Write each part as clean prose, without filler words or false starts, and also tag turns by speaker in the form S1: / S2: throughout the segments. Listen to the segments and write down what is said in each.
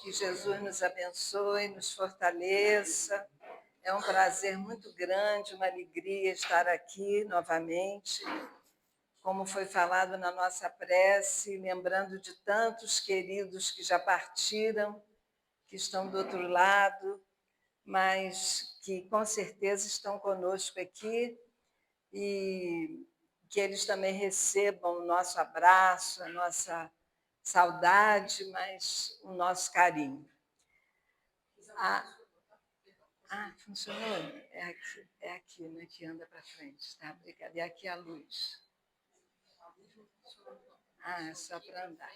S1: Que Jesus nos abençoe, nos fortaleça. É um prazer muito grande, uma alegria estar aqui novamente. Como foi falado na nossa prece, lembrando de tantos queridos que já partiram, que estão do outro lado, mas que com certeza estão conosco aqui e que eles também recebam o nosso abraço, a nossa saudade, mas o nosso carinho. Funcionou? É aqui, né, que anda para frente, tá? Obrigada. E aqui a luz. É só para andar.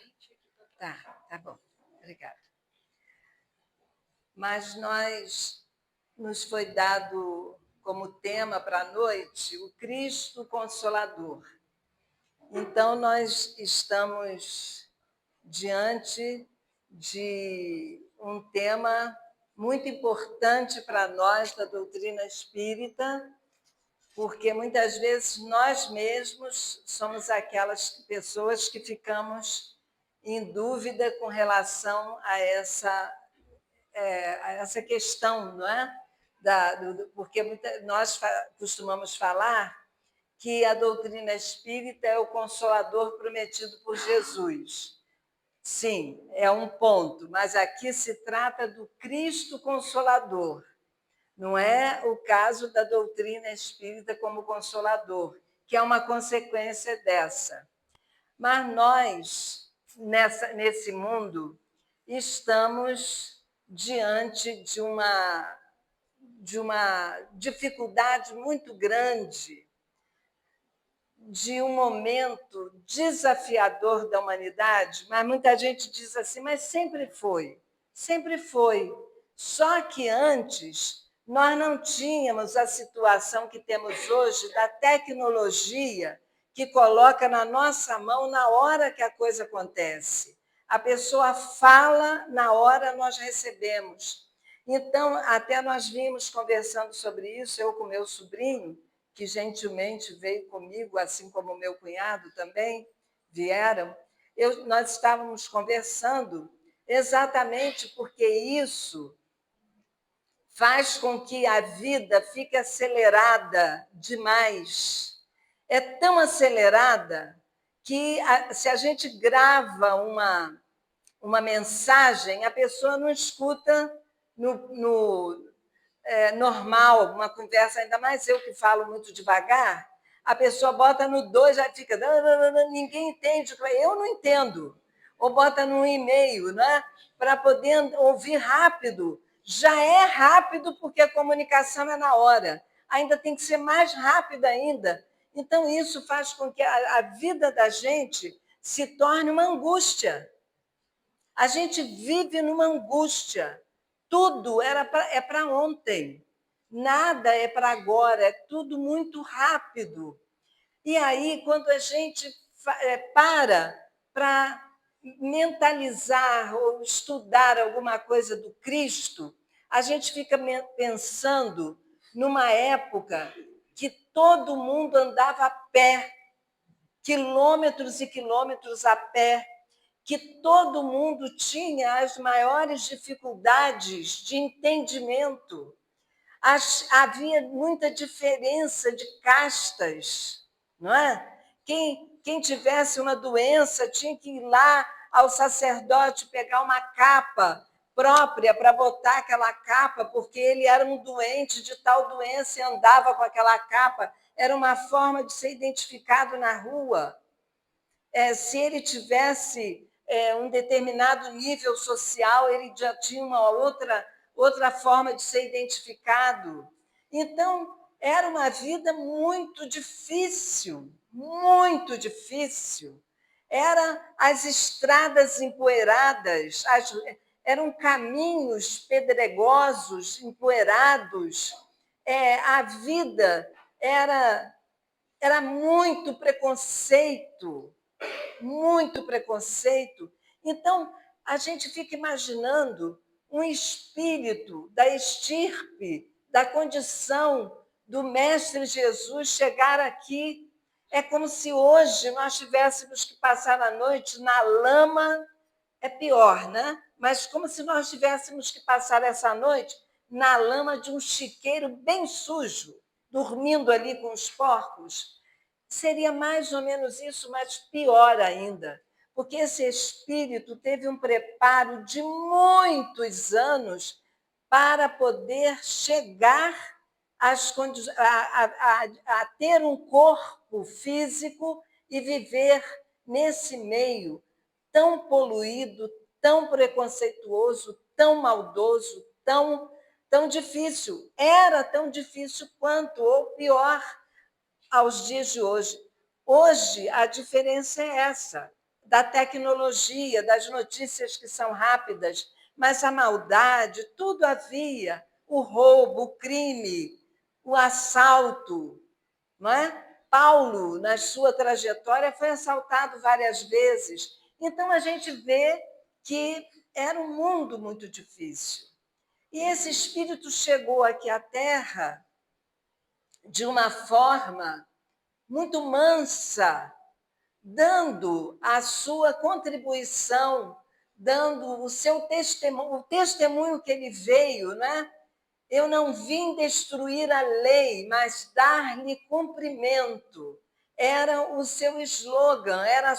S1: Tá bom. Obrigada. Mas nos foi dado como tema para a noite o Cristo Consolador. Então, nós estamos diante de um tema muito importante para nós da doutrina espírita, porque muitas vezes nós mesmos somos aquelas pessoas que ficamos em dúvida com relação a essa questão, não é? Porque nós costumamos falar que a doutrina espírita é o consolador prometido por Jesus. Sim, é um ponto, mas aqui se trata do Cristo Consolador. Não é o caso da doutrina espírita como consolador, que é uma consequência dessa. Mas nós, nesse mundo, estamos diante de uma dificuldade muito grande, de um momento desafiador da humanidade, mas muita gente diz assim, mas sempre foi, sempre foi. Só que antes nós não tínhamos a situação que temos hoje da tecnologia que coloca na nossa mão na hora que a coisa acontece. A pessoa fala, na hora nós recebemos. Então, até nós vimos conversando sobre isso, eu com meu sobrinho, que gentilmente veio comigo, assim como o meu cunhado também vieram, nós estávamos conversando exatamente porque isso faz com que a vida fique acelerada demais. É tão acelerada que, se a gente grava uma mensagem, a pessoa não escuta no normal, uma conversa, ainda mais eu que falo muito devagar, a pessoa bota no 2, já fica... Ninguém entende, eu não entendo. Ou bota no e-mail, né? Para poder ouvir rápido. Já é rápido porque a comunicação é na hora. Ainda tem que ser mais rápida ainda. Então, isso faz com que a vida da gente se torne uma angústia. A gente vive numa angústia. Tudo é para ontem. Nada é para agora. É tudo muito rápido. E aí, quando a gente para mentalizar ou estudar alguma coisa do Cristo, a gente fica pensando numa época que todo mundo andava a pé, quilômetros e quilômetros a pé, que todo mundo tinha as maiores dificuldades de entendimento. Havia muita diferença de castas, não é? Quem tivesse uma doença tinha que ir lá ao sacerdote pegar uma capa própria para botar aquela capa, porque ele era um doente de tal doença e andava com aquela capa. Era uma forma de ser identificado na rua. Se ele tivesse um determinado nível social, ele já tinha uma outra forma de ser identificado. Então, era uma vida muito difícil, muito difícil. Eram as estradas empoeiradas, eram caminhos pedregosos, empoeirados. A vida era muito preconceito, muito preconceito. Então, a gente fica imaginando um espírito da estirpe, da condição do Mestre Jesus chegar aqui. É como se hoje nós tivéssemos que passar a noite na lama, é pior, né? mas como se nós tivéssemos que passar essa noite na lama de um chiqueiro bem sujo, dormindo ali com os porcos. Seria mais ou menos isso, mas pior ainda, porque esse espírito teve um preparo de muitos anos para poder chegar a ter um corpo físico e viver nesse meio tão poluído, tão preconceituoso, tão maldoso, tão difícil. Era tão difícil quanto, ou pior, aos dias de hoje. Hoje, a diferença é essa, da tecnologia, das notícias que são rápidas, mas a maldade, tudo havia, o roubo, o crime, o assalto, não é? Paulo, na sua trajetória, foi assaltado várias vezes. Então, a gente vê que era um mundo muito difícil. E esse espírito chegou aqui à Terra de uma forma muito mansa, dando a sua contribuição, dando o seu testemunho, o testemunho que ele veio, né? Eu não vim destruir a lei, mas dar-lhe cumprimento. Era o seu slogan, era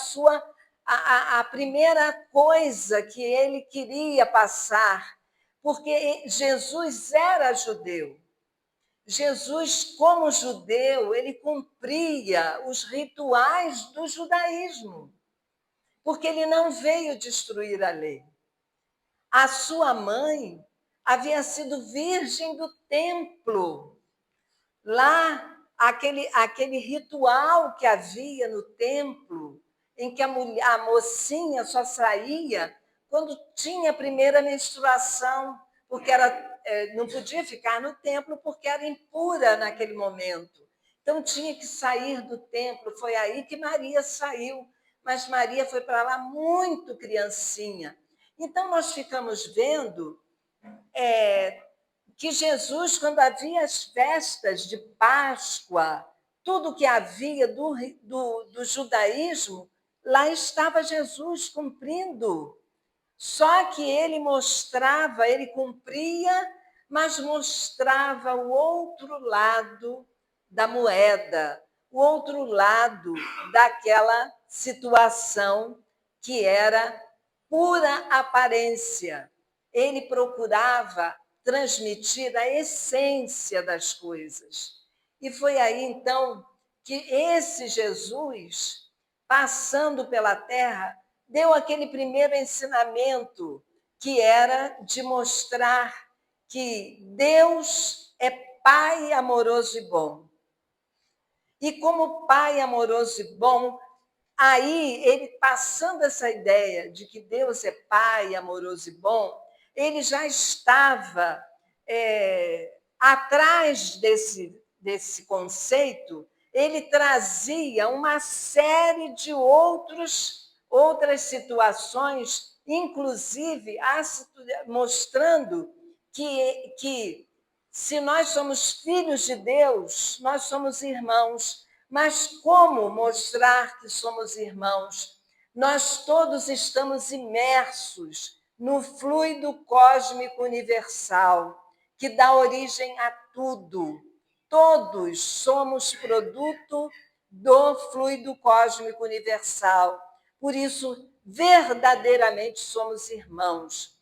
S1: a primeira coisa que ele queria passar, porque Jesus era judeu. Jesus, como judeu, ele cumpria os rituais do judaísmo, porque ele não veio destruir a lei. A sua mãe havia sido virgem do templo. Lá, aquele ritual que havia no templo, em que a mocinha só saía quando tinha a primeira menstruação, porque não podia ficar no templo porque era impura naquele momento. Então tinha que sair do templo. Foi aí que Maria saiu, mas Maria foi para lá muito criancinha. Então nós ficamos vendo que Jesus, quando havia as festas de Páscoa, tudo que havia do judaísmo, lá estava Jesus cumprindo. Só que ele mostrava, ele cumpria, mas mostrava o outro lado da moeda, o outro lado daquela situação que era pura aparência. Ele procurava transmitir a essência das coisas. E foi aí, então, que esse Jesus, passando pela terra, deu aquele primeiro ensinamento, que era de mostrar que Deus é Pai amoroso e bom. E como Pai amoroso e bom, aí ele passando essa ideia de que Deus é Pai amoroso e bom, ele já estava atrás desse conceito, ele trazia uma série de outras situações, inclusive mostrando que se nós somos filhos de Deus, nós somos irmãos. Mas como mostrar que somos irmãos? Nós todos estamos imersos no fluido cósmico universal, que dá origem a tudo. Todos somos produto do fluido cósmico universal. Por isso, verdadeiramente somos irmãos.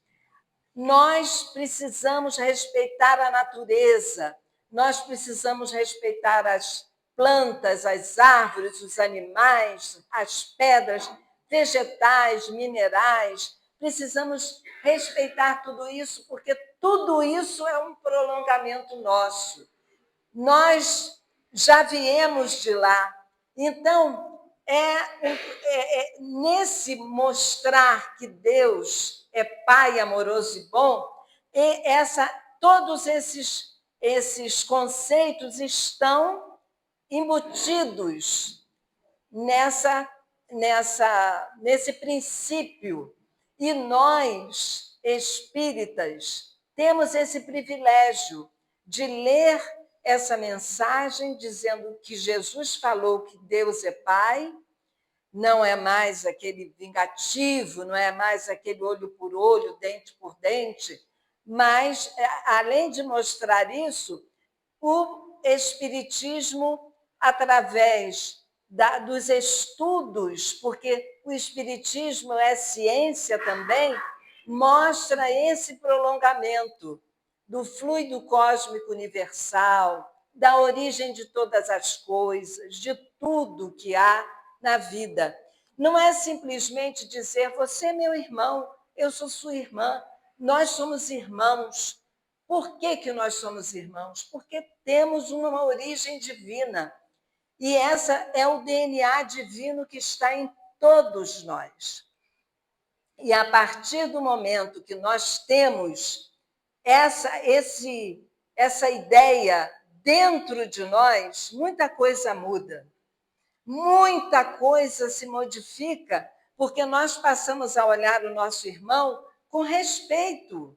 S1: Nós precisamos respeitar a natureza, nós precisamos respeitar as plantas, as árvores, os animais, as pedras, vegetais, minerais. Precisamos respeitar tudo isso, porque tudo isso é um prolongamento nosso. Nós já viemos de lá. Então, nesse mostrar que Deus é Pai amoroso e bom, todos esses conceitos estão embutidos nesse princípio. E nós, espíritas, temos esse privilégio de ler essa mensagem dizendo que Jesus falou que Deus é Pai, não é mais aquele vingativo, não é mais aquele olho por olho, dente por dente, mas, além de mostrar isso, o Espiritismo, através dos estudos, porque o Espiritismo é ciência também, mostra esse prolongamento do fluido cósmico universal, da origem de todas as coisas, de tudo que há na vida. Não é simplesmente dizer você é meu irmão, eu sou sua irmã, nós somos irmãos. Por que nós somos irmãos? Porque temos uma origem divina. E essa é o DNA divino que está em todos nós. E a partir do momento que nós temos essa ideia dentro de nós, muita coisa muda. Muita coisa se modifica, porque nós passamos a olhar o nosso irmão com respeito,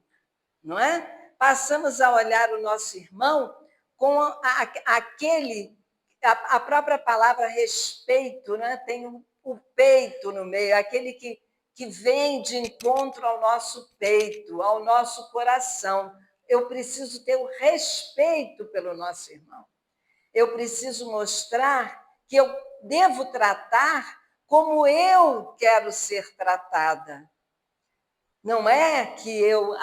S1: não é? Passamos a olhar o nosso irmão com a própria palavra respeito, né? Tem o peito no meio, aquele que vem de encontro ao nosso peito, ao nosso coração. Eu preciso ter o respeito pelo nosso irmão. Eu preciso mostrar que eu devo tratar como eu quero ser tratada. Não é que eu,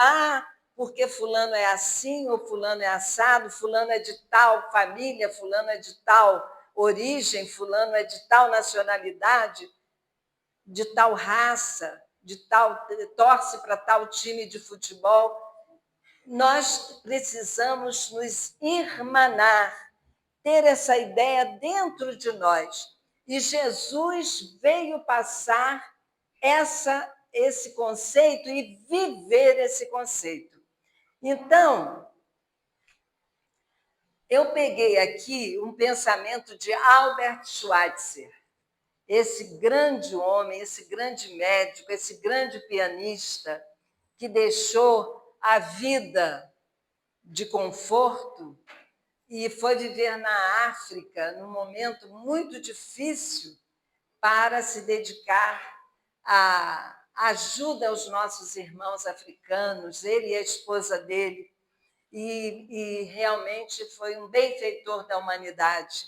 S1: porque fulano é assim, ou fulano é assado, fulano é de tal família, fulano é de tal origem, fulano é de tal nacionalidade, de tal raça, torce para tal time de futebol. Nós precisamos nos irmanar, ter essa ideia dentro de nós. E Jesus veio passar esse conceito e viver esse conceito. Então, eu peguei aqui um pensamento de Albert Schweitzer, esse grande homem, esse grande médico, esse grande pianista que deixou a vida de conforto e foi viver na África num momento muito difícil para se dedicar à ajuda aos nossos irmãos africanos, ele e a esposa dele, e realmente foi um benfeitor da humanidade.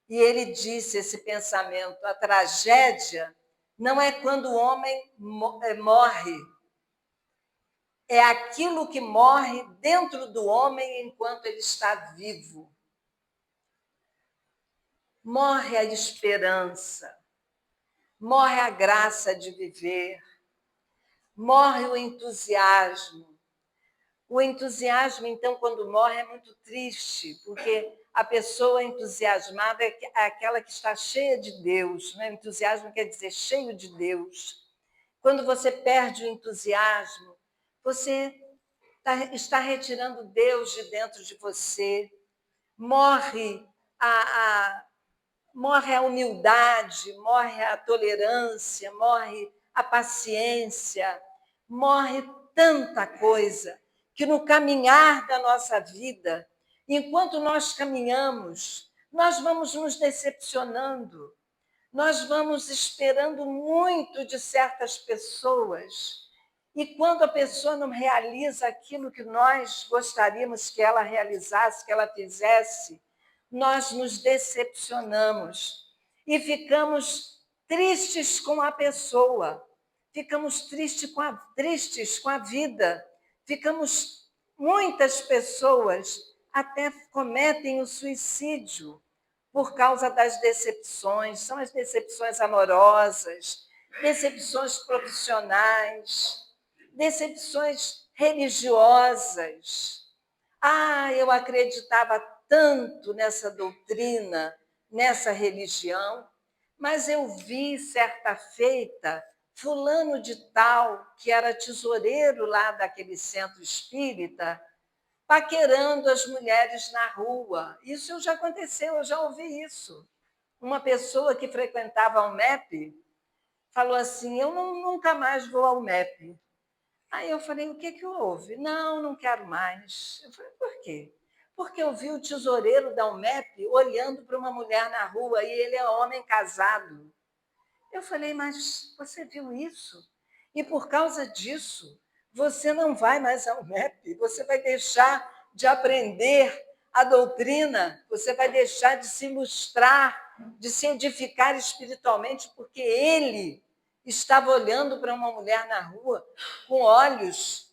S1: E ele disse esse pensamento: a tragédia não é quando o homem morre, é aquilo que morre dentro do homem enquanto ele está vivo. Morre a esperança, morre a graça de viver, morre o entusiasmo. O entusiasmo, então, quando morre, é muito triste, porque a pessoa entusiasmada é aquela que está cheia de Deus, né? Entusiasmo quer dizer cheio de Deus. Quando você perde o entusiasmo, você está retirando Deus de dentro de você, morre morre a humildade, morre a tolerância, morre a paciência, morre tanta coisa que no caminhar da nossa vida, enquanto nós caminhamos, nós vamos nos decepcionando, nós vamos esperando muito de certas pessoas. E quando a pessoa não realiza aquilo que nós gostaríamos que ela realizasse, que ela fizesse, nós nos decepcionamos e ficamos tristes com a pessoa, ficamos tristes com a vida, muitas pessoas até cometem o suicídio por causa das decepções, são as decepções amorosas, decepções profissionais, decepções religiosas. Eu acreditava tanto nessa doutrina, nessa religião, mas eu vi certa feita fulano de tal, que era tesoureiro lá daquele centro espírita, paquerando as mulheres na rua. Isso já aconteceu, eu já ouvi isso. Uma pessoa que frequentava o MEP falou assim: eu nunca mais vou ao MEP. Aí eu falei: o que houve? Não quero mais. Eu falei: por quê? Porque eu vi o tesoureiro da UMEP olhando para uma mulher na rua e ele é homem casado. Eu falei, mas você viu isso? E por causa disso, você não vai mais ao MEP, você vai deixar de aprender a doutrina, você vai deixar de se ilustrar, de se edificar espiritualmente, porque ele estava olhando para uma mulher na rua com olhos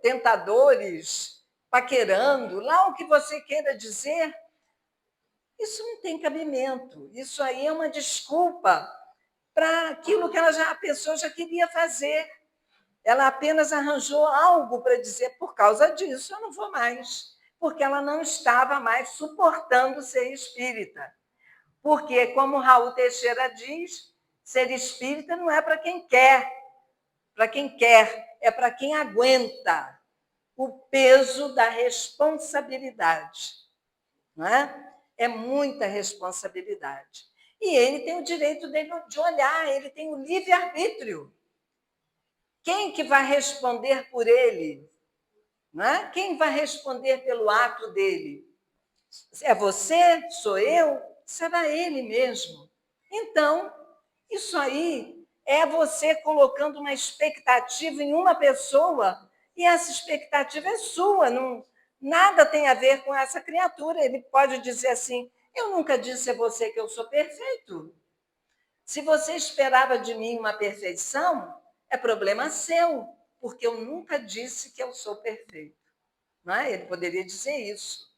S1: tentadores, paquerando, lá o que você queira dizer. Isso não tem cabimento. Isso aí é uma desculpa para aquilo que a pessoa já queria fazer. Ela apenas arranjou algo para dizer, por causa disso eu não vou mais, porque ela não estava mais suportando ser espírita. Porque, como Raul Teixeira diz, ser espírita não é para quem quer, é para quem aguenta o peso da responsabilidade. Não é? É muita responsabilidade. E ele tem o direito dele de olhar, ele tem o livre-arbítrio. Quem que vai responder por ele? Não é? Quem vai responder pelo ato dele? É você? Sou eu? Será ele mesmo. Então, isso aí é você colocando uma expectativa em uma pessoa e essa expectativa é sua, não, nada tem a ver com essa criatura. Ele pode dizer assim, eu nunca disse a você que eu sou perfeito. Se você esperava de mim uma perfeição, é problema seu, porque eu nunca disse que eu sou perfeito. Não é? Ele poderia dizer isso.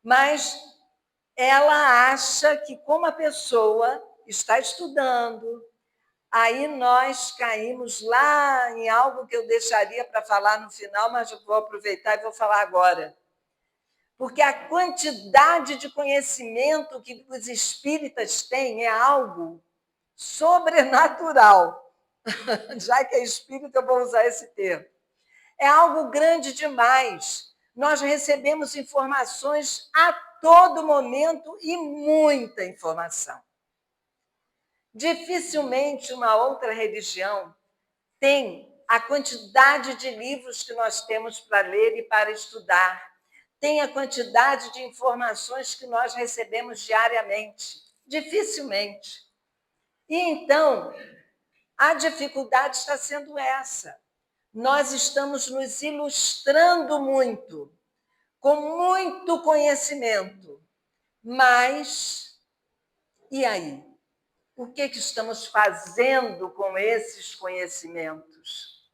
S1: Mas ela acha que, como a pessoa está estudando, aí nós caímos lá em algo que eu deixaria para falar no final, mas eu vou aproveitar e vou falar agora. Porque a quantidade de conhecimento que os espíritas têm é algo sobrenatural. Já que é espírita, eu vou usar esse termo. É algo grande demais. Nós recebemos informações a todo momento e muita informação. Dificilmente uma outra religião tem a quantidade de livros que nós temos para ler e para estudar, tem a quantidade de informações que nós recebemos diariamente. Dificilmente. E então, a dificuldade está sendo essa. Nós estamos nos ilustrando muito, com muito conhecimento, mas e aí? O que estamos fazendo com esses conhecimentos?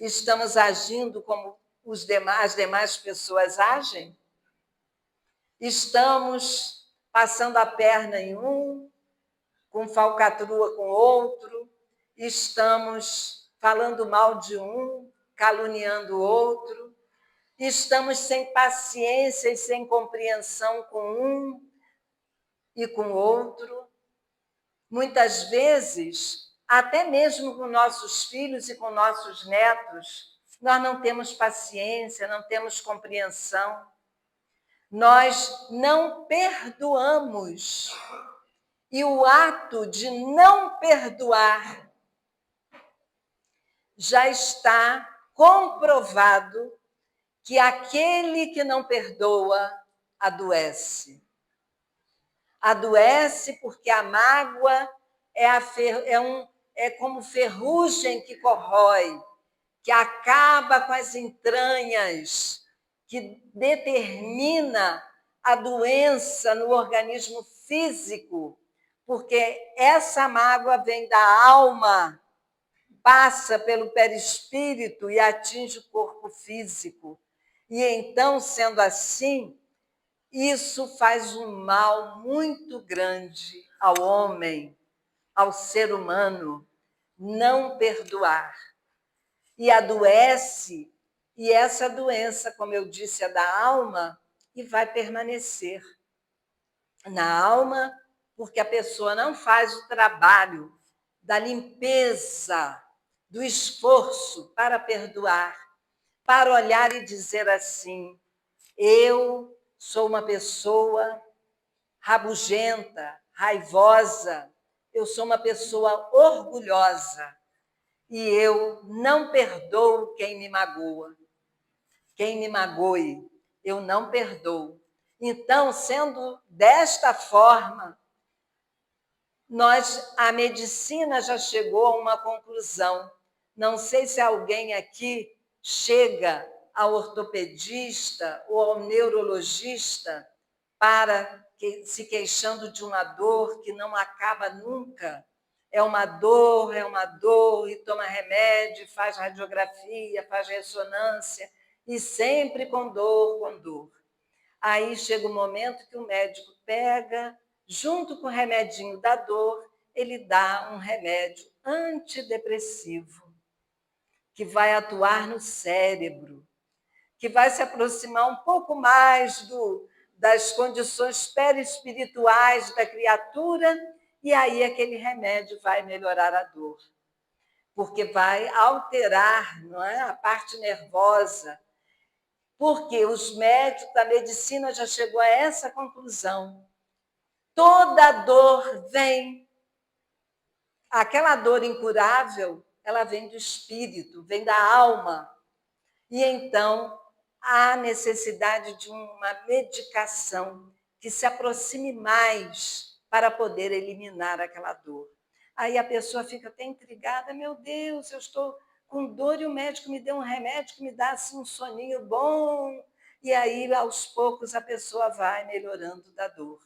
S1: Estamos agindo como as demais pessoas agem? Estamos passando a perna em um, com falcatrua com outro, estamos falando mal de um, caluniando o outro, estamos sem paciência e sem compreensão com um e com o outro. Muitas vezes, até mesmo com nossos filhos e com nossos netos, nós não temos paciência, não temos compreensão. Nós não perdoamos. E o ato de não perdoar já está comprovado que aquele que não perdoa adoece. Adoece porque a mágoa é como ferrugem que corrói, que acaba com as entranhas, que determina a doença no organismo físico, porque essa mágoa vem da alma, passa pelo perispírito e atinge o corpo físico. E então, sendo assim, isso faz um mal muito grande ao homem, ao ser humano, não perdoar. E adoece, e essa doença, como eu disse, é da alma e vai permanecer na alma, porque a pessoa não faz o trabalho da limpeza, do esforço para perdoar, para olhar e dizer assim: eu sou uma pessoa rabugenta, raivosa, eu sou uma pessoa orgulhosa e eu não perdoo quem me magoa. Quem me magoe, eu não perdoo. Então, sendo desta forma, A medicina já chegou a uma conclusão. Não sei se alguém aqui chega ao ortopedista ou ao neurologista para se queixando de uma dor que não acaba nunca. É uma dor, e toma remédio, faz radiografia, faz ressonância, e sempre com dor, com dor. Aí chega o momento que o médico pega, junto com o remedinho da dor, ele dá um remédio antidepressivo, que vai atuar no cérebro, que vai se aproximar um pouco mais das condições perispirituais da criatura, e aí aquele remédio vai melhorar a dor, porque vai alterar, não é, a parte nervosa, porque os médicos da medicina já chegou a essa conclusão. Toda dor vem, aquela dor incurável, ela vem do espírito, vem da alma. E então há necessidade de uma medicação que se aproxime mais para poder eliminar aquela dor. Aí a pessoa fica até intrigada, meu Deus, eu estou com dor e o médico me deu um remédio que me dá assim, um soninho bom. E aí, aos poucos, a pessoa vai melhorando da dor,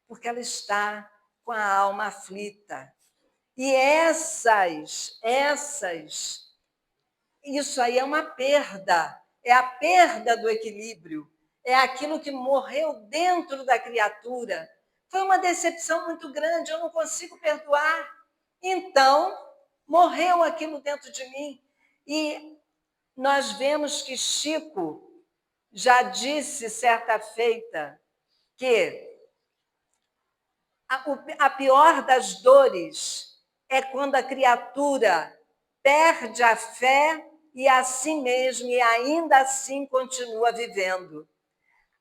S1: porque ela está com a alma aflita. E isso aí é uma perda, é a perda do equilíbrio, é aquilo que morreu dentro da criatura. Foi uma decepção muito grande, eu não consigo perdoar. Então, morreu aquilo dentro de mim. E nós vemos que Chico já disse certa feita que a pior das dores é quando a criatura perde a fé e a si mesmo e ainda assim continua vivendo.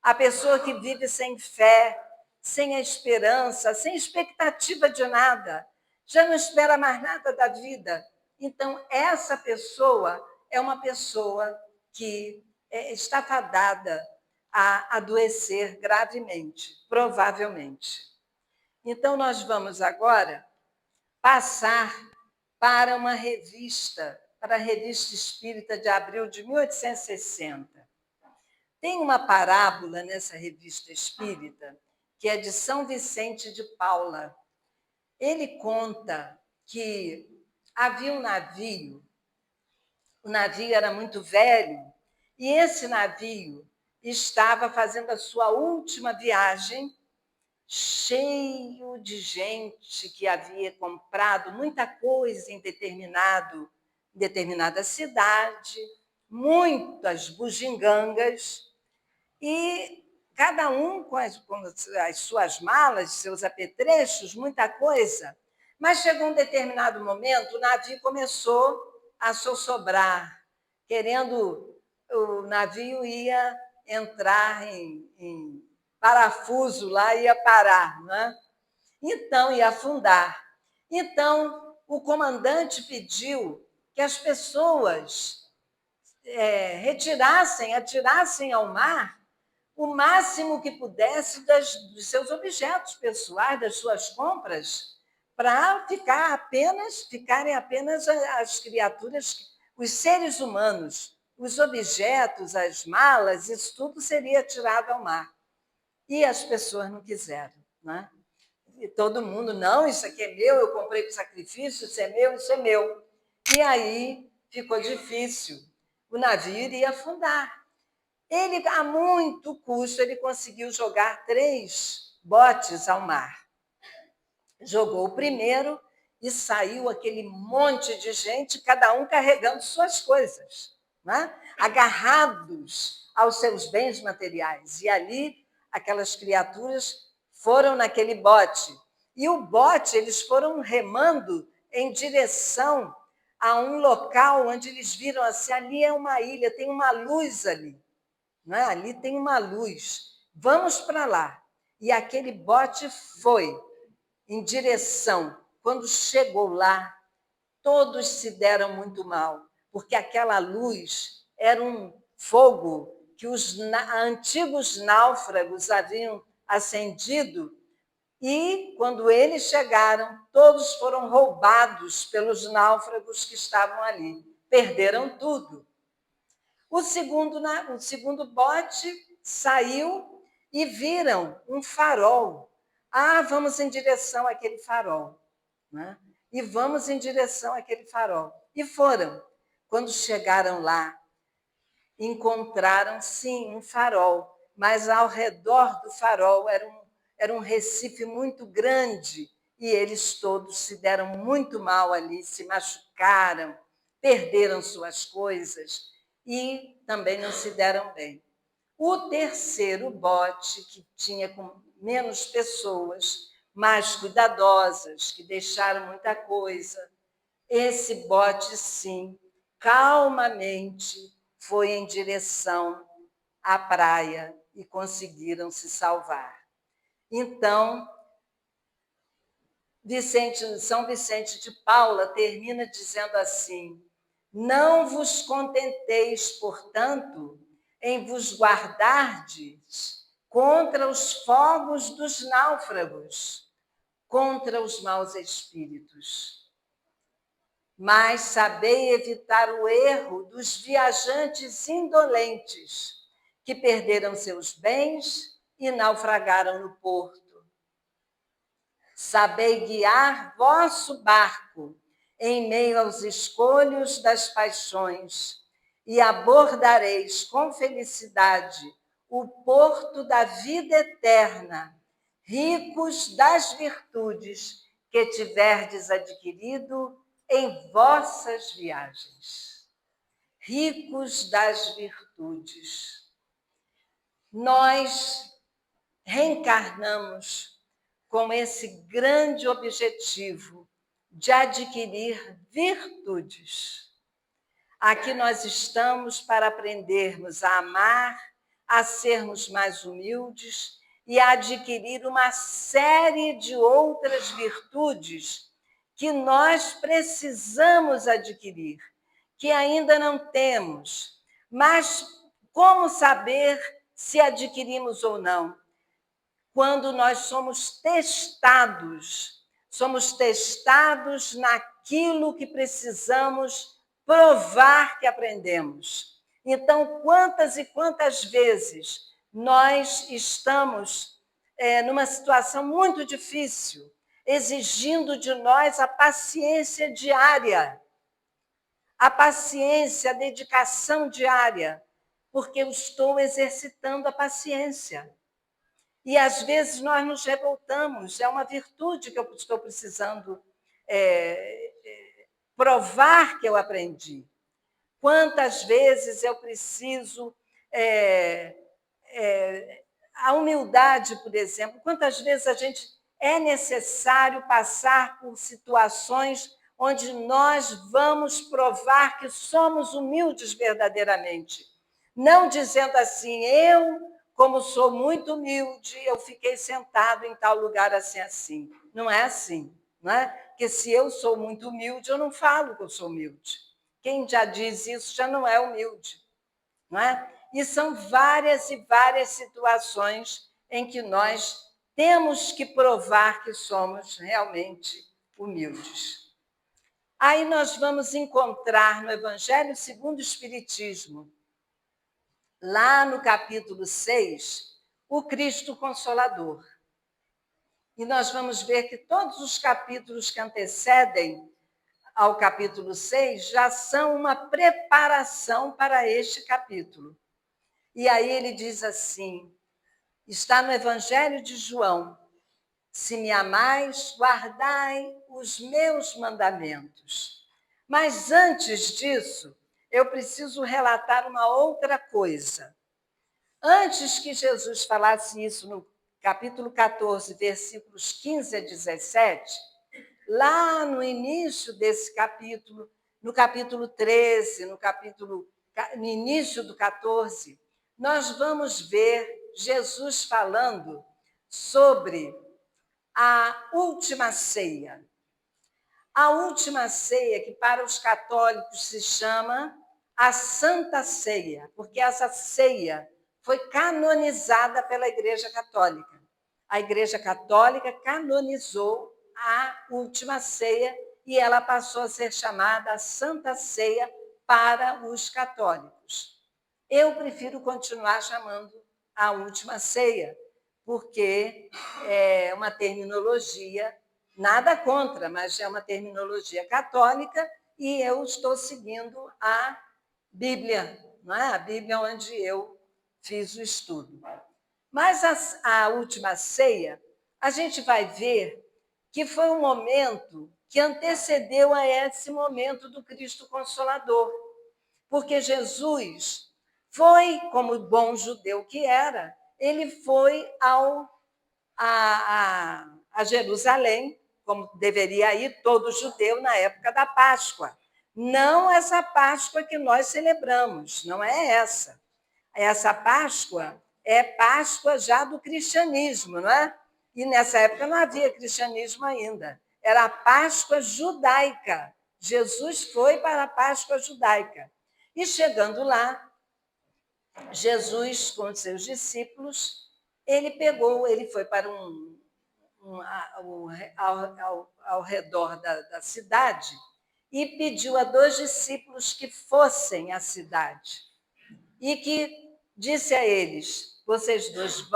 S1: A pessoa que vive sem fé, sem a esperança, sem expectativa de nada, já não espera mais nada da vida. Então, essa pessoa é uma pessoa que está fadada a adoecer gravemente, provavelmente. Então, nós vamos agora passar para uma revista, para a Revista Espírita de abril de 1860. Tem uma parábola nessa Revista Espírita, que é de São Vicente de Paula. Ele conta que havia um navio, o navio era muito velho, e esse navio estava fazendo a sua última viagem, cheio de gente que havia comprado muita coisa em determinada cidade, muitas bugigangas, e cada um com as suas malas, seus apetrechos, muita coisa. Mas chegou um determinado momento, o navio começou a sossobrar, o navio ia entrar em parafuso lá, ia parar, né? Então ia afundar. Então o comandante pediu que as pessoas atirassem ao mar o máximo que pudesse dos seus objetos pessoais, das suas compras, para ficarem apenas as criaturas, os seres humanos, os objetos, as malas, isso tudo seria tirado ao mar. E as pessoas não quiseram, né? E todo mundo, não, isso aqui é meu, eu comprei com sacrifício, isso é meu, isso é meu. E aí ficou difícil. O navio iria afundar. Ele, a muito custo, ele conseguiu jogar 3 botes ao mar. Jogou o primeiro e saiu aquele monte de gente, cada um carregando suas coisas, né? Agarrados aos seus bens materiais. E ali, aquelas criaturas foram naquele bote. E o bote, eles foram remando em direção a um local onde eles viram assim, ali é uma ilha, tem uma luz ali. Não é? Ali tem uma luz, vamos para lá. E aquele bote foi em direção. Quando chegou lá, todos se deram muito mal, porque aquela luz era um fogo que os antigos náufragos haviam acendido E, quando eles chegaram, todos foram roubados pelos náufragos que estavam ali. Perderam tudo. O segundo bote saiu e viram um farol. Ah, vamos em direção àquele farol. Né? E vamos em direção àquele farol. E foram. Quando chegaram lá, encontraram, sim, um farol, mas ao redor do farol era um recife muito grande e eles todos se deram muito mal ali, se machucaram, perderam suas coisas e também não se deram bem. O terceiro bote, que tinha com menos pessoas, mais cuidadosas, que deixaram muita coisa, esse bote, sim, calmamente foi em direção à praia e conseguiram se salvar. Então, São Vicente de Paula termina dizendo assim: não vos contenteis, portanto, em vos guardardes contra os fogos dos náufragos, contra os maus espíritos. Mas sabei evitar o erro dos viajantes indolentes, que perderam seus bens e naufragaram no porto. Sabei guiar vosso barco em meio aos escolhos das paixões, e abordareis com felicidade o porto da vida eterna, ricos das virtudes que tiverdes adquirido em vossas viagens. Ricos das virtudes. Nós reencarnamos com esse grande objetivo de adquirir virtudes. Aqui nós estamos para aprendermos a amar, a sermos mais humildes e a adquirir uma série de outras virtudes que nós precisamos adquirir, que ainda não temos. Mas como saber se adquirimos ou não? Quando nós somos testados naquilo que precisamos provar que aprendemos. Então, quantas e quantas vezes nós estamos numa situação muito difícil, exigindo de nós a paciência diária, a paciência, a dedicação diária, porque eu estou exercitando a paciência. E, às vezes, nós nos revoltamos. É uma virtude que eu estou precisando provar que eu aprendi. Quantas vezes eu preciso... a humildade, por exemplo. Quantas vezes é necessário passar por situações onde nós vamos provar que somos humildes verdadeiramente. Não dizendo assim, como sou muito humilde, eu fiquei sentado em tal lugar assim. Não é assim, não é? Porque se eu sou muito humilde, eu não falo que eu sou humilde. Quem já diz isso já não é humilde, não é? E são várias e várias situações em que nós temos que provar que somos realmente humildes. Aí nós vamos encontrar no Evangelho segundo o Espiritismo, lá no capítulo 6, o Cristo Consolador. E nós vamos ver que todos os capítulos que antecedem ao capítulo 6 já são uma preparação para este capítulo. E aí ele diz assim, está no Evangelho de João: se me amais, guardai os meus mandamentos. Mas antes disso, eu preciso relatar uma outra coisa. Antes que Jesus falasse isso no capítulo 14, versículos 15 a 17, lá no início desse capítulo, no capítulo 13, no início do 14, nós vamos ver Jesus falando sobre a última ceia. A última ceia, que para os católicos se chama a Santa Ceia, porque essa ceia foi canonizada pela Igreja Católica. a Igreja Católica canonizou a última ceia e ela passou a ser chamada a Santa Ceia para os católicos. Eu prefiro continuar chamando a última ceia, porque é uma terminologia, nada contra, mas é uma terminologia católica e eu estou seguindo a Bíblia, não é? A Bíblia onde eu fiz o estudo. Mas a última ceia, a gente vai ver que foi um momento que antecedeu a esse momento do Cristo Consolador. Porque Jesus foi, como bom judeu que era, ele foi a Jerusalém, como deveria ir todo judeu na época da Páscoa. Não essa Páscoa que nós celebramos, não é essa. Essa Páscoa é Páscoa já do cristianismo, não é? E nessa época não havia cristianismo ainda. Era a Páscoa judaica. Jesus foi para a Páscoa judaica. E chegando lá, Jesus, com os seus discípulos, ele foi para ao redor da cidade e pediu a 2 discípulos que fossem à cidade e que disse a eles: vocês 2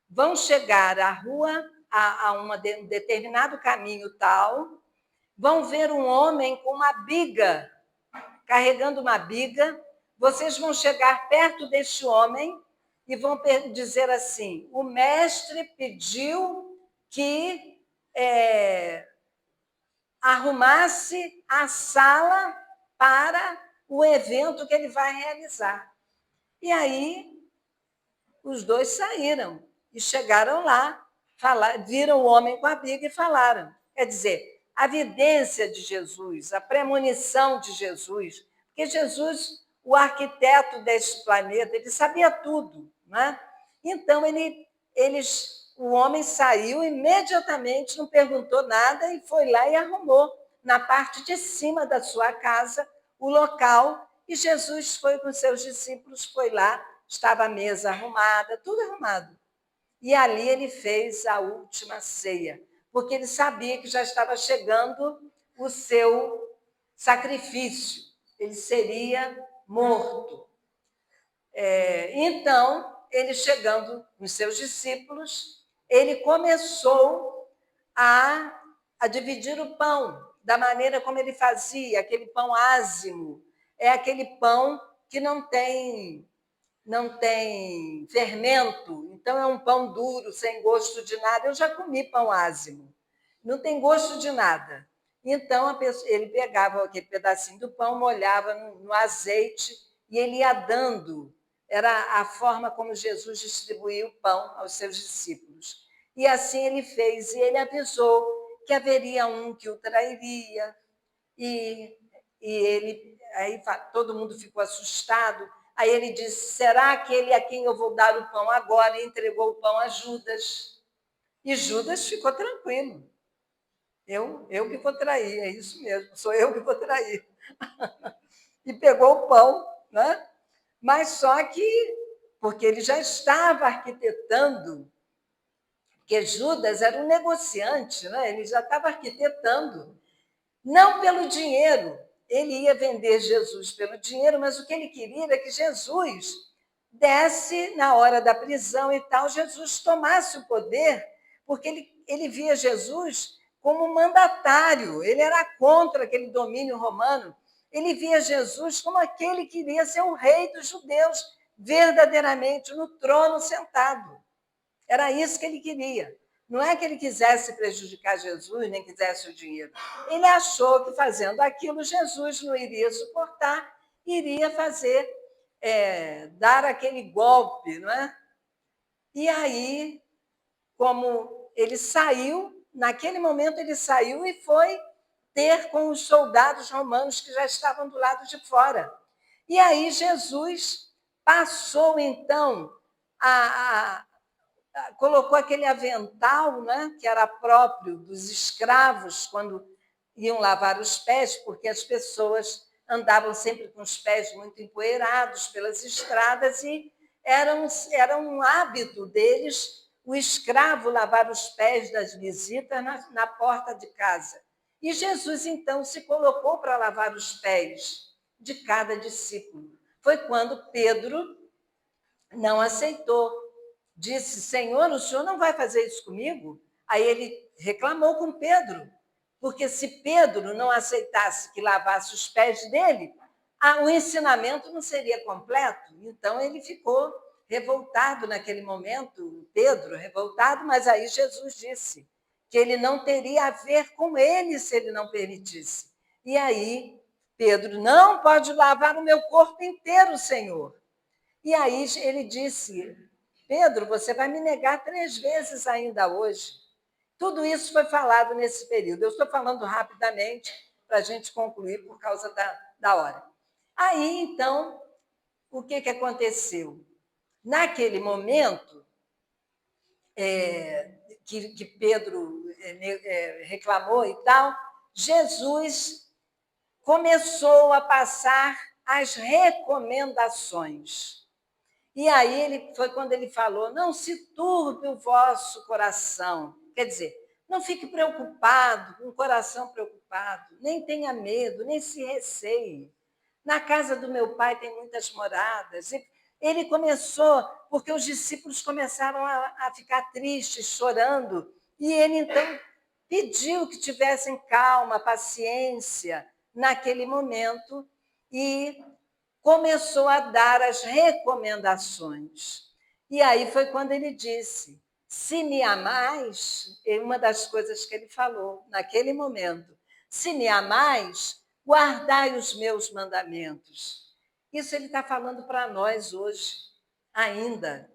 S1: vão chegar à rua, a um determinado caminho tal, vão ver um homem com uma biga, carregando uma biga, vocês vão chegar perto deste homem e vão dizer assim: o mestre pediu que arrumasse a sala para o evento que ele vai realizar. E aí os 2 saíram e chegaram lá, viram o homem com a biga e falaram. Quer dizer, a vidência de Jesus, a premonição de Jesus, porque Jesus, o arquiteto deste planeta, ele sabia tudo, né? Então o homem saiu imediatamente, não perguntou nada e foi lá e arrumou na parte de cima da sua casa o local. E Jesus foi com seus discípulos, foi lá, estava a mesa arrumada, tudo arrumado. E ali ele fez a última ceia, porque ele sabia que já estava chegando o seu sacrifício, ele seria morto. Então, ele chegando com seus discípulos, ele começou a dividir o pão, da maneira como ele fazia, aquele pão ázimo, é aquele pão que não tem fermento, então é um pão duro, sem gosto de nada. Eu já comi pão ázimo, não tem gosto de nada. Então ele pegava aquele pedacinho do pão, molhava no azeite e ele ia dando. Era a forma como Jesus distribuía o pão aos seus discípulos. E assim ele fez, e ele avisou que haveria um que o trairia, e aí todo mundo ficou assustado. Aí ele disse: será aquele a quem eu vou dar o pão agora? E entregou o pão a Judas. E Judas ficou tranquilo. Eu que vou trair, é isso mesmo, sou eu que vou trair. E pegou o pão, né? Mas só que, porque ele já estava arquitetando, porque Judas era um negociante, né? Ele já estava arquitetando, não pelo dinheiro. Ele ia vender Jesus pelo dinheiro, mas o que ele queria era que Jesus desse na hora da prisão e tal, Jesus tomasse o poder, porque ele via Jesus como mandatário, ele era contra aquele domínio romano, ele via Jesus como aquele que iria ser o rei dos judeus, verdadeiramente no trono sentado. Era isso que ele queria. Não é que ele quisesse prejudicar Jesus, nem quisesse o dinheiro. Ele achou que fazendo aquilo, Jesus não iria suportar, iria fazer, dar aquele golpe, não é? E aí, como ele saiu, naquele momento ele saiu e foi ter com os soldados romanos que já estavam do lado de fora. E aí Jesus passou, então, colocou aquele avental, né, que era próprio dos escravos quando iam lavar os pés, porque as pessoas andavam sempre com os pés muito empoeirados pelas estradas e era um hábito deles o escravo lavar os pés das visitas na porta de casa. E Jesus, então, se colocou para lavar os pés de cada discípulo. Foi quando Pedro não aceitou. Disse: Senhor, o senhor não vai fazer isso comigo? Aí ele reclamou com Pedro, porque se Pedro não aceitasse que lavasse os pés dele, o ensinamento não seria completo. Então ele ficou revoltado naquele momento, Pedro revoltado, mas aí Jesus disse que ele não teria a ver com ele se ele não permitisse. E aí Pedro: não pode lavar o meu corpo inteiro, Senhor. E aí ele disse: Pedro, você vai me negar 3 vezes ainda hoje. Tudo isso foi falado nesse período. Eu estou falando rapidamente para a gente concluir por causa da hora. Aí, então, o que aconteceu? Naquele momento que Pedro reclamou e tal, Jesus começou a passar as recomendações. E aí foi quando ele falou: não se turbe o vosso coração. Quer dizer, não fique preocupado, com o coração preocupado, nem tenha medo, nem se receie. Na casa do meu pai tem muitas moradas. Ele começou, porque os discípulos começaram a ficar tristes, chorando, e ele então pediu que tivessem calma, paciência naquele momento e começou a dar as recomendações. E aí foi quando ele disse: se me amais, uma das coisas que ele falou naquele momento, se me amais, guardai os meus mandamentos. Isso ele está falando para nós hoje, ainda.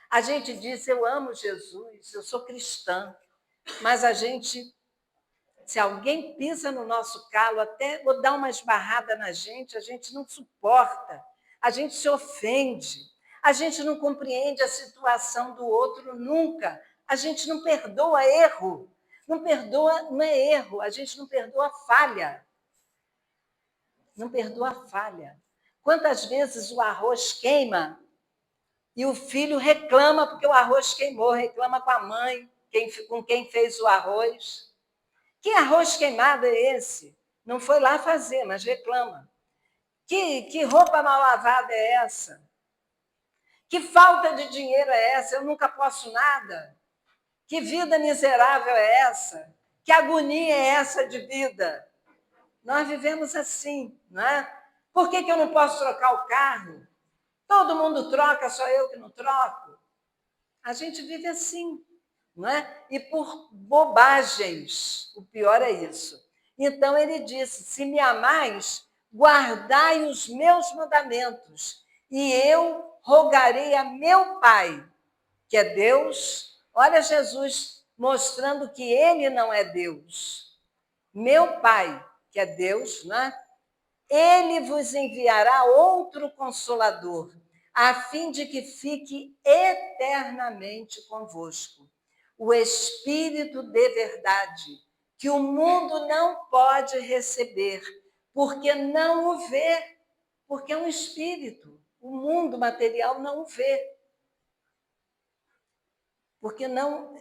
S1: A gente diz: eu amo Jesus, eu sou cristã, mas a gente, se alguém pisa no nosso calo, até ou dá uma esbarrada na gente, a gente não suporta, a gente se ofende, a gente não compreende a situação do outro nunca, a gente não perdoa erro, não perdoa, não é erro, a gente não perdoa falha. Não perdoa falha. Quantas vezes o arroz queima e o filho reclama porque o arroz queimou, reclama com a mãe, com quem fez o arroz. Que arroz queimado é esse? Não foi lá fazer, mas reclama. Que roupa mal lavada é essa? Que falta de dinheiro é essa? Eu nunca posso nada. Que vida miserável é essa? Que agonia é essa de vida? Nós vivemos assim, não é? Por que eu não posso trocar o carro? Todo mundo troca, só eu que não troco. A gente vive assim, não é? E por bobagens, o pior é isso. Então ele disse: se me amais, guardai os meus mandamentos, e eu rogarei a meu Pai, que é Deus. Olha Jesus mostrando que ele não é Deus. Meu Pai, que é Deus, né? Ele vos enviará outro consolador, a fim de que fique eternamente convosco. O Espírito de verdade, que o mundo não pode receber, porque não o vê, porque é um espírito. O mundo material não o vê, porque não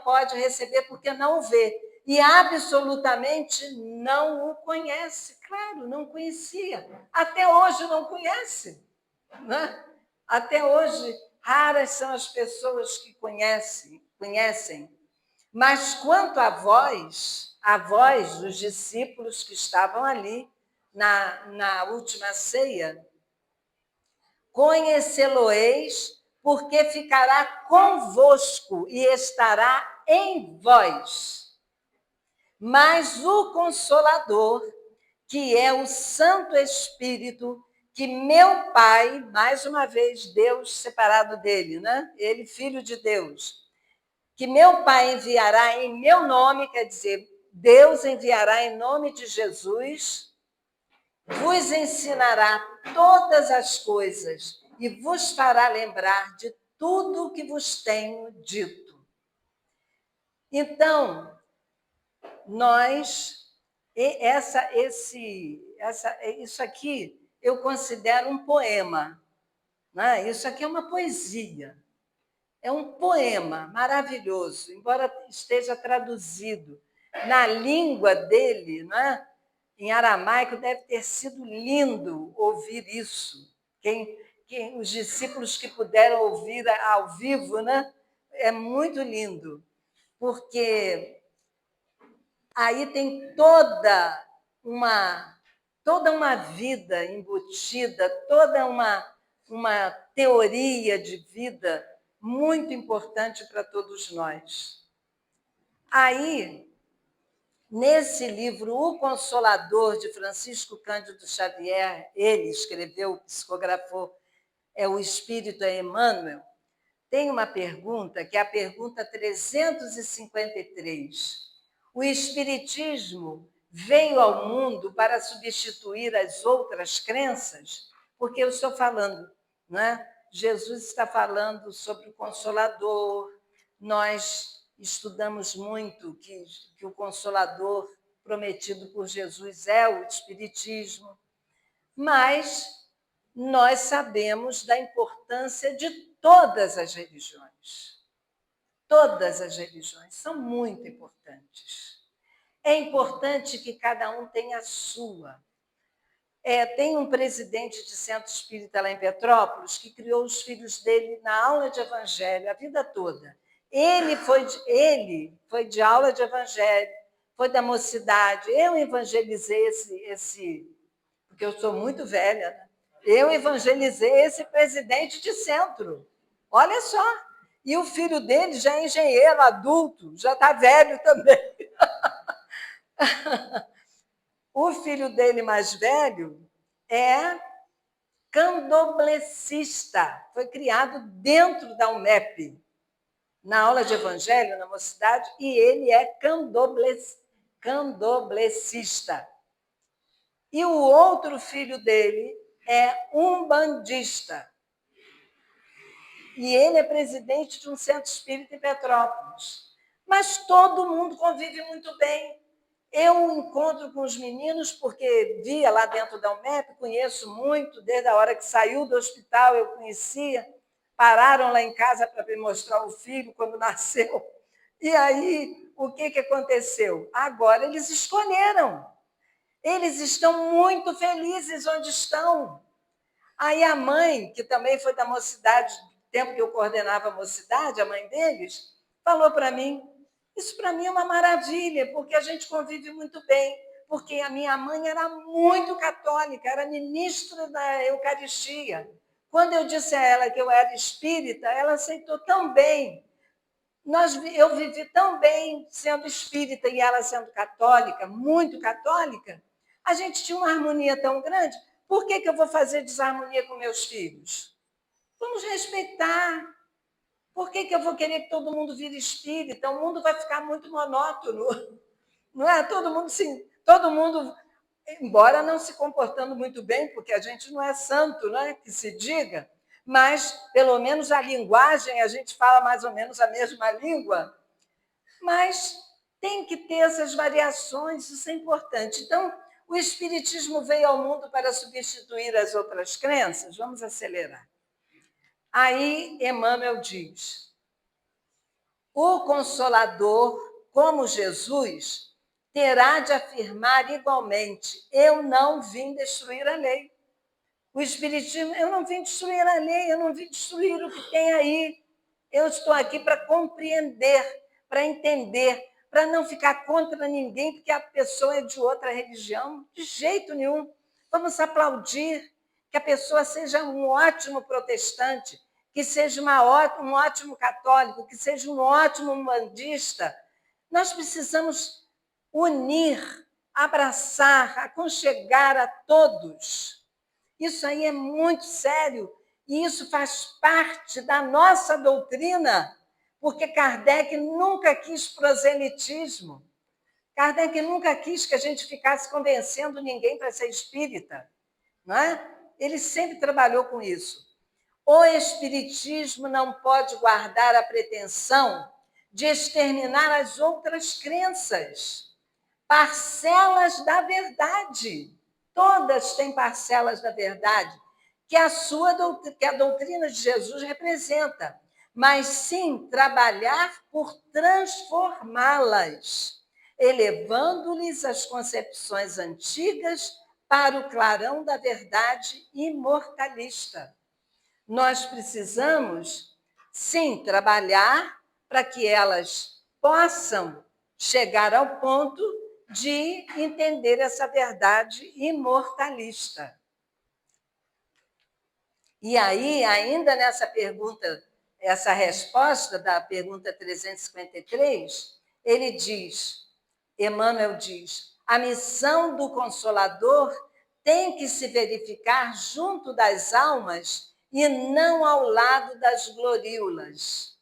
S1: pode receber, porque não o vê. E absolutamente não o conhece. Claro, não conhecia. Até hoje não conhece. Né? Até hoje, raras são as pessoas que conhecem. Mas quanto a vós dos discípulos que estavam ali na última ceia, conhecê-lo-eis, porque ficará convosco e estará em vós. Mas o Consolador, que é o Santo Espírito, que meu Pai, mais uma vez, Deus separado dele, né? Ele, filho de Deus, que meu Pai enviará em meu nome, quer dizer, Deus enviará em nome de Jesus, vos ensinará todas as coisas e vos fará lembrar de tudo o que vos tenho dito. Então, isso aqui eu considero um poema, né? Isso aqui é uma poesia, É um poema maravilhoso, embora esteja traduzido na língua dele, não é? Em aramaico, deve ter sido lindo ouvir isso. Os discípulos que puderam ouvir ao vivo, né? É muito lindo, porque aí tem toda uma vida embutida, toda uma teoria de vida muito importante para todos nós. Aí, nesse livro, O Consolador, de Francisco Cândido Xavier, ele escreveu, psicografou, O Espírito é Emmanuel, tem uma pergunta, que é a pergunta 353. O Espiritismo veio ao mundo para substituir as outras crenças? Porque eu estou falando, não é? Jesus está falando sobre o Consolador, nós estudamos muito que o Consolador prometido por Jesus é o Espiritismo, mas nós sabemos da importância de todas as religiões. Todas as religiões são muito importantes. É importante que cada um tenha a sua. Tem um presidente de centro espírita lá em Petrópolis que criou os filhos dele na aula de evangelho a vida toda. Ele foi de aula de evangelho, foi da mocidade. Eu evangelizei porque eu sou muito velha, né? Eu evangelizei esse presidente de centro. Olha só. E o filho dele já é engenheiro adulto, já está velho também. O filho dele mais velho é candomblessista, foi criado dentro da UMEP, na aula de evangelho, na mocidade, e ele é candomblessista. E o outro filho dele é umbandista. E ele é presidente de um centro espírita em Petrópolis. Mas todo mundo convive muito bem. Eu encontro com os meninos, porque via lá dentro da UMEP, conheço muito, desde a hora que saiu do hospital eu conhecia, pararam lá em casa para me mostrar o filho quando nasceu. E aí, o que aconteceu? Agora eles escolheram. Eles estão muito felizes onde estão. Aí a mãe, que também foi da mocidade, tempo que eu coordenava a mocidade, a mãe deles, falou para mim, isso para mim é uma maravilha, porque a gente convive muito bem, porque a minha mãe era muito católica, era ministra da Eucaristia. Quando eu disse a ela que eu era espírita, ela aceitou tão bem. Eu vivi tão bem sendo espírita e ela sendo católica, muito católica, a gente tinha uma harmonia tão grande. Por que eu vou fazer desarmonia com meus filhos? Vamos respeitar. Por que eu vou querer que todo mundo vire espírita? O mundo vai ficar muito monótono. Não é? Todo mundo, embora não se comportando muito bem, porque a gente não é santo, não é? Que se diga, mas pelo menos a linguagem, a gente fala mais ou menos a mesma língua, mas tem que ter essas variações, isso é importante. Então, o Espiritismo veio ao mundo para substituir as outras crenças? Vamos acelerar. Aí Emmanuel diz, o Consolador, como Jesus, terá de afirmar igualmente, eu não vim destruir a lei. O Espiritismo, eu não vim destruir a lei, eu não vim destruir o que tem aí. Eu estou aqui para compreender, para entender, para não ficar contra ninguém, porque a pessoa é de outra religião. De jeito nenhum. Vamos aplaudir que a pessoa seja um ótimo protestante, que seja um ótimo católico, que seja um ótimo umbandista. Nós precisamos unir, abraçar, aconchegar a todos. Isso aí é muito sério e isso faz parte da nossa doutrina, porque Kardec nunca quis proselitismo. Kardec nunca quis que a gente ficasse convencendo ninguém para ser espírita, não é? Ele sempre trabalhou com isso. O espiritismo não pode guardar a pretensão de exterminar as outras crenças, parcelas da verdade. Todas têm parcelas da verdade que a doutrina de Jesus representa. mas sim trabalhar por transformá-las, elevando-lhes as concepções antigas para o clarão da verdade imortalista. Nós precisamos, sim, trabalhar para que elas possam chegar ao ponto de entender essa verdade imortalista. E aí, ainda nessa pergunta, essa resposta da pergunta 353, ele diz, Emmanuel diz, a missão do Consolador tem que se verificar junto das almas e não ao lado das gloríolas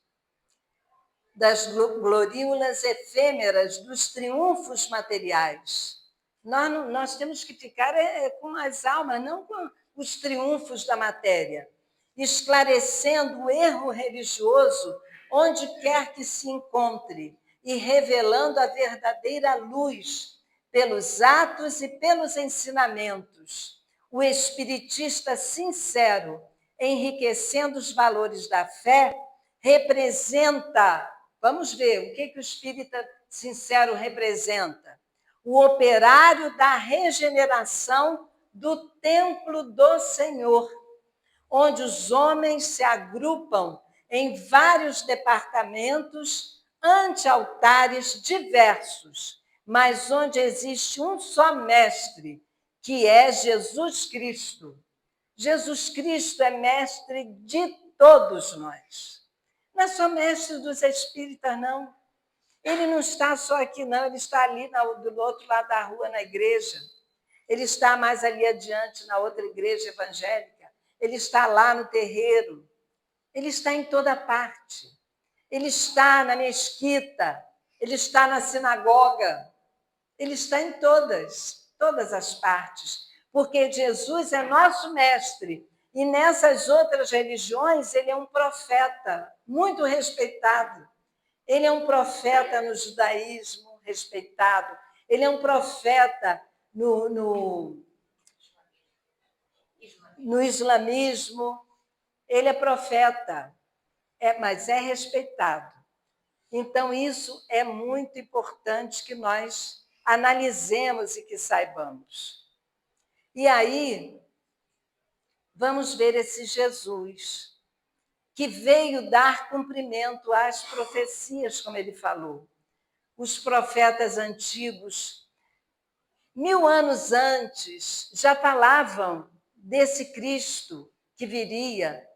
S1: efêmeras dos triunfos materiais. Nós temos que ficar com as almas, não com os triunfos da matéria, esclarecendo o erro religioso onde quer que se encontre e revelando a verdadeira luz pelos atos e pelos ensinamentos. O espiritista sincero, enriquecendo os valores da fé, representa, vamos ver, o que o espírita sincero representa? O operário da regeneração do templo do Senhor, onde os homens se agrupam em vários departamentos ante altares diversos, mas onde existe um só mestre, que é Jesus Cristo. Jesus Cristo é mestre de todos nós. Não é só mestre dos espíritas, não. Ele não está só aqui, não. Ele está ali do outro lado da rua, na igreja. Ele está mais ali adiante, na outra igreja evangélica. Ele está lá no terreiro. Ele está em toda parte. Ele está na mesquita. Ele está na sinagoga. Ele está em todas as partes. Porque Jesus é nosso mestre. E nessas outras religiões, ele é um profeta muito respeitado. Ele é um profeta no judaísmo, respeitado. Ele é um profeta no islamismo. Ele é profeta, mas é respeitado. Então, isso é muito importante que nós analisemos e que saibamos. E aí, vamos ver esse Jesus, que veio dar cumprimento às profecias, como ele falou. Os profetas antigos, 1000 anos antes, já falavam desse Cristo que viria,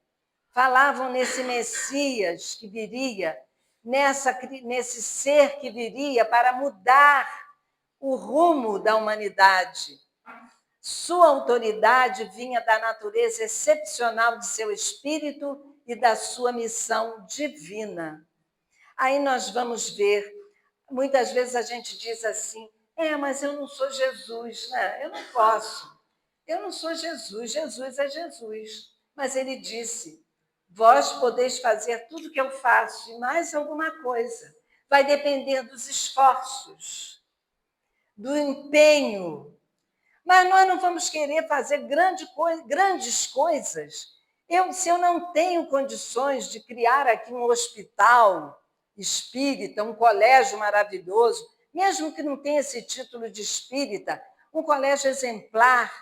S1: falavam nesse Messias que viria, nesse ser que viria para mudar o rumo da humanidade. Sua autoridade vinha da natureza excepcional de seu espírito e da sua missão divina. Aí nós vamos ver, muitas vezes a gente diz assim, mas eu não sou Jesus, né? Eu não posso. Eu não sou Jesus, Jesus é Jesus. Mas ele disse, vós podeis fazer tudo o que eu faço e mais alguma coisa. Vai depender dos esforços, do empenho. Mas nós não vamos querer fazer grandes coisas. Se eu não tenho condições de criar aqui um hospital espírita, um colégio maravilhoso, mesmo que não tenha esse título de espírita, um colégio exemplar,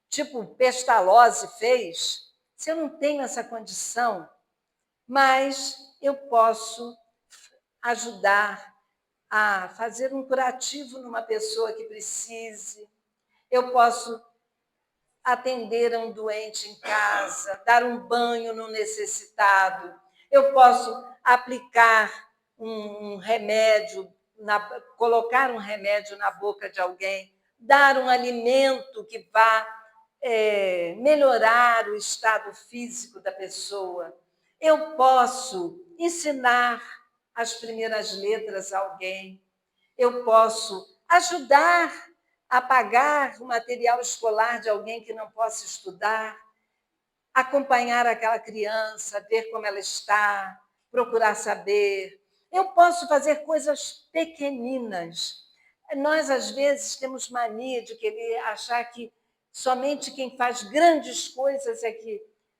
S1: tipo Pestalozzi fez, se eu não tenho essa condição, mas eu posso ajudar a fazer um curativo numa pessoa que precise, eu posso atender a um doente em casa, dar um banho no necessitado, eu posso aplicar um remédio, colocar um remédio na boca de alguém, dar um alimento que vá melhorar o estado físico da pessoa. Eu posso ensinar as primeiras letras a alguém, eu posso ajudar a pagar o material escolar de alguém que não possa estudar, acompanhar aquela criança, ver como ela está, procurar saber. Eu posso fazer coisas pequeninas. Nós, às vezes, temos mania de querer achar que somente quem faz grandes coisas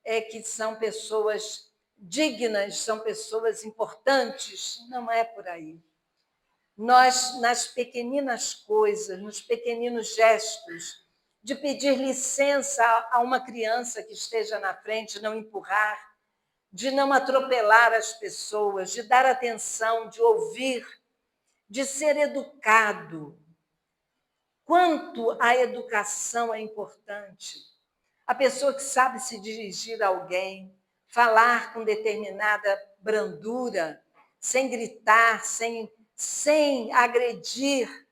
S1: é que são pessoas dignas, são pessoas importantes. Não é por aí. Nós, nas pequeninas coisas, nos pequeninos gestos, de pedir licença a uma criança que esteja na frente, não empurrar, de não atropelar as pessoas, de dar atenção, de ouvir, de ser educado. Quanto a educação é importante. A pessoa que sabe se dirigir a alguém, falar com determinada brandura, sem gritar, sem agredir.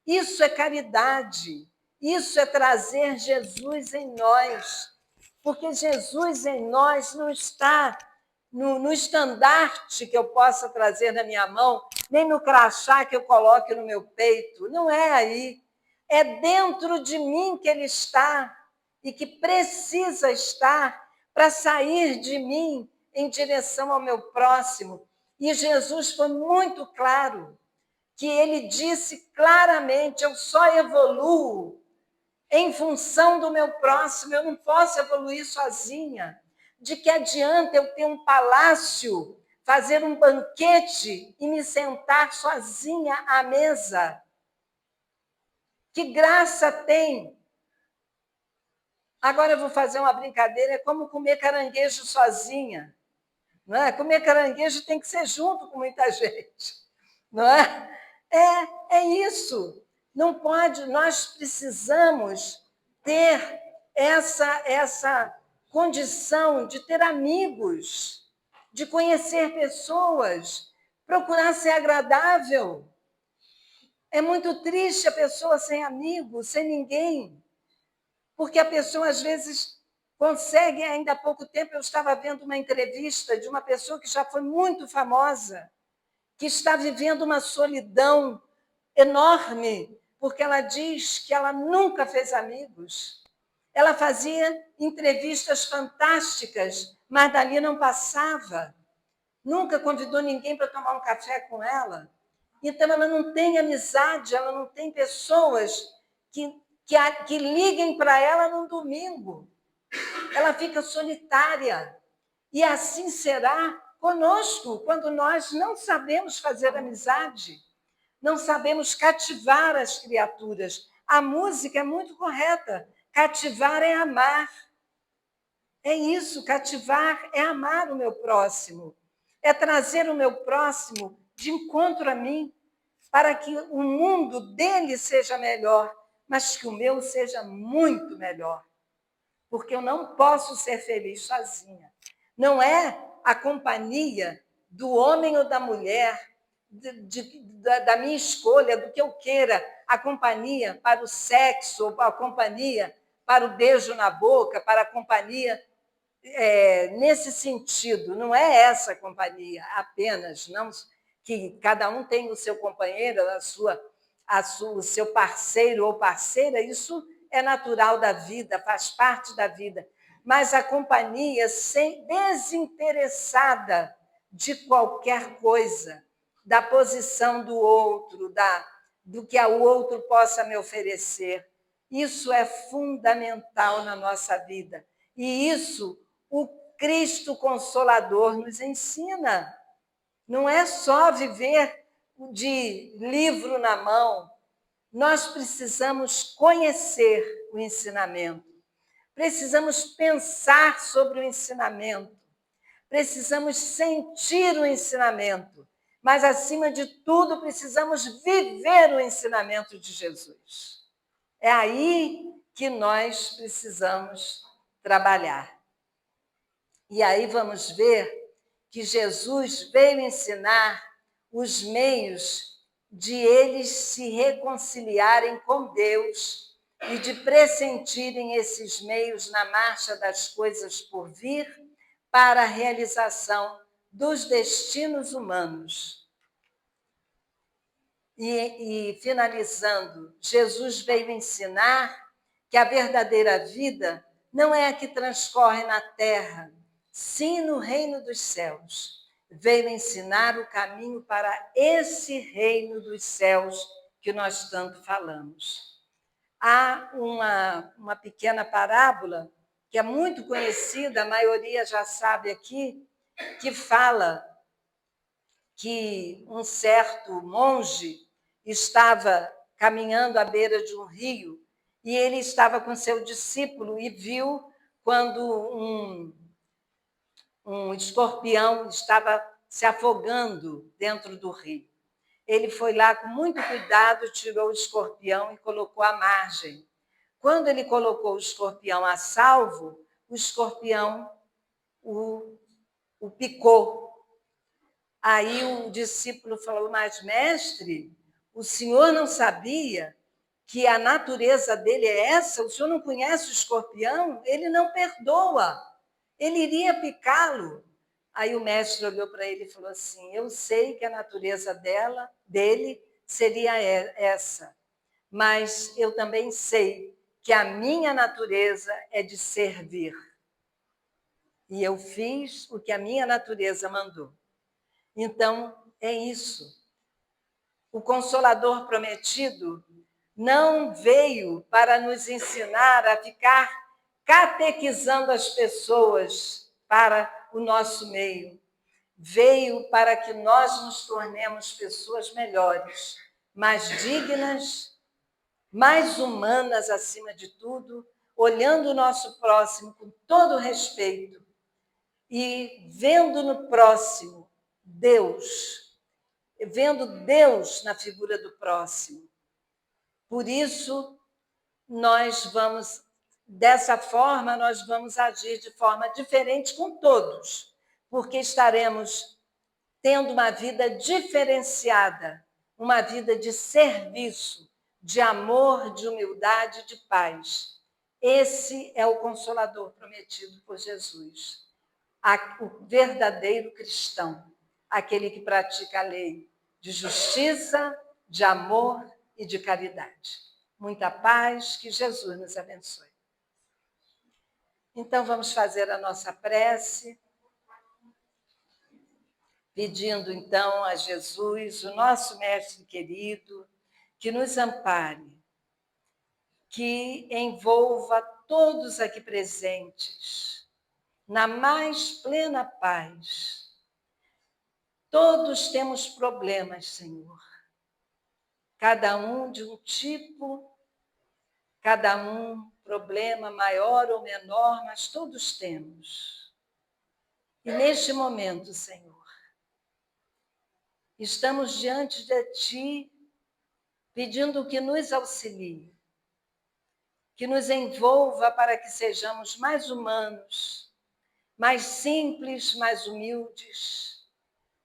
S1: Isso é caridade. Isso é trazer Jesus em nós. Porque Jesus em nós não está no estandarte que eu possa trazer na minha mão, nem no crachá que eu coloque no meu peito. Não é aí. É dentro de mim que ele está e que precisa estar para sair de mim em direção ao meu próximo. E Jesus foi muito claro, que ele disse claramente: eu só evoluo em função do meu próximo, eu não posso evoluir sozinha. De que adianta eu ter um palácio, fazer um banquete e me sentar sozinha à mesa? Que graça tem? Agora eu vou fazer uma brincadeira, é como comer caranguejo sozinha. Não é? Comer caranguejo tem que ser junto com muita gente. Não é? É isso. Não pode, nós precisamos ter essa condição de ter amigos, de conhecer pessoas, procurar ser agradável. É muito triste a pessoa sem amigo, sem ninguém, porque a pessoa, às vezes, consegue, ainda há pouco tempo, eu estava vendo uma entrevista de uma pessoa que já foi muito famosa, que está vivendo uma solidão enorme, porque ela diz que ela nunca fez amigos. Ela fazia entrevistas fantásticas, mas dali não passava. Nunca convidou ninguém para tomar um café com ela. Então, ela não tem amizade, ela não tem pessoas que liguem para ela num domingo. Ela fica solitária. E assim será conosco, quando nós não sabemos fazer amizade, não sabemos cativar as criaturas. A música é muito correta. Cativar é amar. É isso, cativar é amar o meu próximo. É trazer o meu próximo de encontro a mim, para que o mundo dele seja melhor, mas que o meu seja muito melhor. Porque eu não posso ser feliz sozinha. Não é a companhia do homem ou da mulher, da minha escolha, do que eu queira, a companhia para o sexo, ou a companhia para o beijo na boca, para a companhia nesse sentido. Não é essa companhia apenas, não, que cada um tem o seu companheiro, o seu parceiro ou parceira, isso é natural da vida, faz parte da vida. Mas a companhia desinteressada de qualquer coisa, da posição do outro, do que o outro possa me oferecer. Isso é fundamental na nossa vida. E isso o Cristo Consolador nos ensina. Não é só viver de livro na mão. Nós precisamos conhecer o ensinamento. Precisamos pensar sobre o ensinamento. Precisamos sentir o ensinamento. Mas, acima de tudo, precisamos viver o ensinamento de Jesus. É aí que nós precisamos trabalhar. E aí vamos ver que Jesus veio ensinar os meios de eles se reconciliarem com Deus e de pressentirem esses meios na marcha das coisas por vir para a realização dos destinos humanos. E finalizando, Jesus veio ensinar que a verdadeira vida não é a que transcorre na terra, sim no reino dos céus. Veio ensinar o caminho para esse reino dos céus que nós tanto falamos. Há uma pequena parábola que é muito conhecida, a maioria já sabe aqui, que fala que um certo monge estava caminhando à beira de um rio e ele estava com seu discípulo e viu quando um escorpião estava se afogando dentro do rio. Ele foi lá com muito cuidado, tirou o escorpião e colocou à margem. Quando ele colocou o escorpião a salvo, o escorpião o picou. Aí o discípulo falou: mas, mestre, o senhor não sabia que a natureza dele é essa? O senhor não conhece o escorpião? Ele não perdoa. Ele iria picá-lo. Aí o mestre olhou para ele e falou assim: eu sei que a natureza dele seria essa, mas eu também sei que a minha natureza é de servir. E eu fiz o que a minha natureza mandou. Então, é isso. O Consolador prometido não veio para nos ensinar a ficar catequizando as pessoas para o nosso meio. Veio para que nós nos tornemos pessoas melhores, mais dignas, mais humanas acima de tudo, olhando o nosso próximo com todo respeito e vendo no próximo Deus, vendo Deus na figura do próximo. Por isso, dessa forma, nós vamos agir de forma diferente com todos, porque estaremos tendo uma vida diferenciada, uma vida de serviço, de amor, de humildade, de paz. Esse é o Consolador prometido por Jesus, o verdadeiro cristão, aquele que pratica a lei de justiça, de amor e de caridade. Muita paz, que Jesus nos abençoe. Então, vamos fazer a nossa prece, pedindo então a Jesus, o nosso mestre querido, que nos ampare, que envolva todos aqui presentes na mais plena paz. Todos temos problemas, Senhor, cada um de um tipo, cada um problema maior ou menor, mas todos temos. E neste momento, Senhor, estamos diante de Ti, pedindo que nos auxilie, que nos envolva para que sejamos mais humanos, mais simples, mais humildes,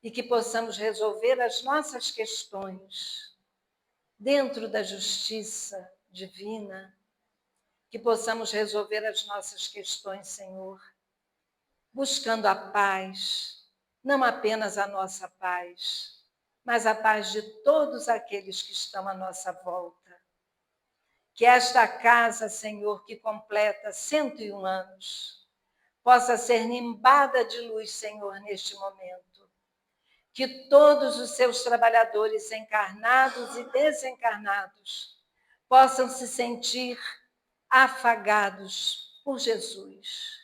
S1: e que possamos resolver as nossas questões dentro da justiça divina, que possamos resolver as nossas questões, Senhor, buscando a paz, não apenas a nossa paz, mas a paz de todos aqueles que estão à nossa volta. Que esta casa, Senhor, que completa 101 anos, possa ser nimbada de luz, Senhor, neste momento. Que todos os seus trabalhadores encarnados e desencarnados possam se sentir afagados por Jesus,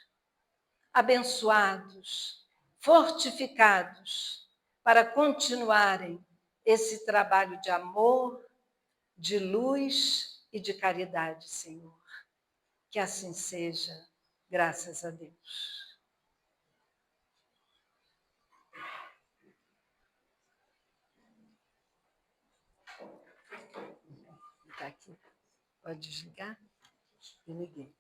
S1: abençoados, fortificados para continuarem esse trabalho de amor, de luz e de caridade, Senhor. Que assim seja, graças a Deus. Está aqui. Pode desligar? Desliguei.